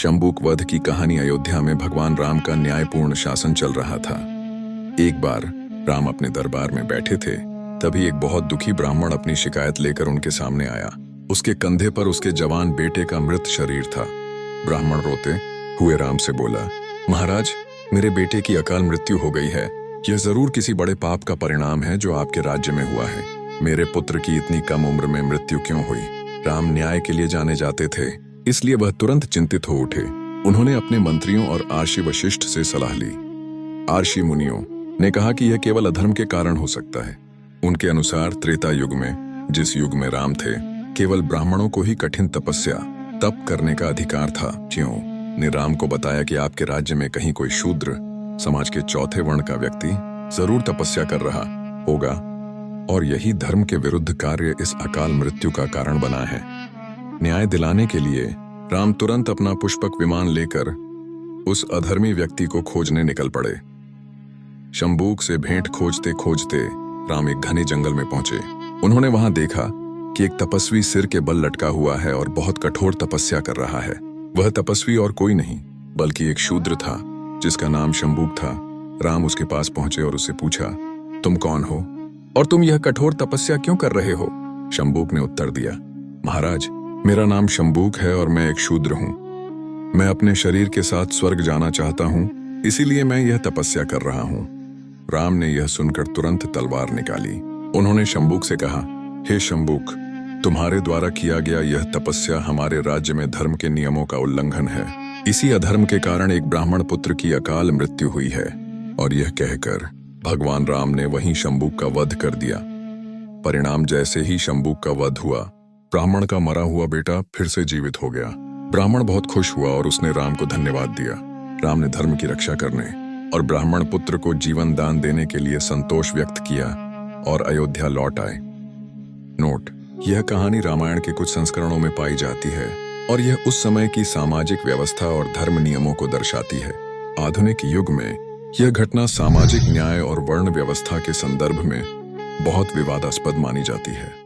शंबुक वध की कहानी अयोध्या में भगवान राम का न्यायपूर्ण शासन चल रहा था। एक बार राम अपने दरबार में बैठे थे, तभी एक बहुत दुखी ब्राह्मण अपनी शिकायत लेकर उनके सामने आया। उसके कंधे पर उसके जवान बेटे का मृत शरीर था। ब्राह्मण रोते हुए राम से बोला, महाराज, मेरे बेटे की अकाल मृत्यु हो गई है। यह जरूर किसी बड़े पाप का परिणाम है जो आपके राज्य में हुआ है। मेरे पुत्र की इतनी कम उम्र में मृत्यु क्यों हुई? राम न्याय के लिए जाने जाते थे, इसलिए वह तुरंत चिंतित हो उठे। उन्होंने अपने मंत्रियों और आर्षि वशिष्ठ से सलाह ली। आर्षि मुनियों ने कहा कि यह केवल अधर्म के कारण हो सकता है। उनके अनुसार त्रेता युग में, जिस युग में राम थे, केवल ब्राह्मणों को ही कठिन तपस्या तप करने का अधिकार था। क्यों ने राम को बताया कि आपके राज्य में कहीं कोई शूद्र, समाज के चौथे वर्ण का व्यक्ति जरूर तपस्या कर रहा होगा और यही धर्म के विरुद्ध कार्य इस अकाल मृत्यु का कारण बना है। न्याय दिलाने के लिए राम तुरंत अपना पुष्पक विमान लेकर उस अधर्मी व्यक्ति को खोजने निकल पड़े। शंबुक से भेंट खोजते खोजते राम एक घने जंगल में पहुंचे। उन्होंने वहां देखा कि एक तपस्वी सिर के बल लटका हुआ है और बहुत कठोर तपस्या कर रहा है। वह तपस्वी और कोई नहीं बल्कि एक शूद्र था जिसका नाम शंबुक था। राम उसके पास पहुंचे और उससे पूछा, तुम कौन हो और तुम यह कठोर तपस्या क्यों कर रहे हो? शंबुक ने उत्तर दिया, महाराज, मेरा नाम शंबुक है और मैं एक शूद्र हूँ। मैं अपने शरीर के साथ स्वर्ग जाना चाहता हूँ, इसीलिए मैं यह तपस्या कर रहा हूँ। राम ने यह सुनकर तुरंत तलवार निकाली। उन्होंने शंबुक से कहा, हे शंबुक, तुम्हारे द्वारा किया गया यह तपस्या हमारे राज्य में धर्म के नियमों का उल्लंघन है। इसी अधर्म के कारण एक ब्राह्मण पुत्र की अकाल मृत्यु हुई है। और यह कहकर भगवान राम ने वहीं शंबुक का वध कर दिया। परिणाम जैसे ही शंबुक का वध हुआ, ब्राह्मण का मरा हुआ बेटा फिर से जीवित हो गया। ब्राह्मण बहुत खुश हुआ और उसने राम को धन्यवाद दिया। राम ने धर्म की रक्षा करने और ब्राह्मण पुत्र को जीवन दान देने के लिए संतोष व्यक्त किया और अयोध्या लौट आए। नोट: यह कहानी रामायण के कुछ संस्करणों में पाई जाती है और यह उस समय की सामाजिक व्यवस्था और धर्म नियमों को दर्शाती है। आधुनिक युग में यह घटना सामाजिक न्याय और वर्ण व्यवस्था के संदर्भ में बहुत विवादास्पद मानी जाती है।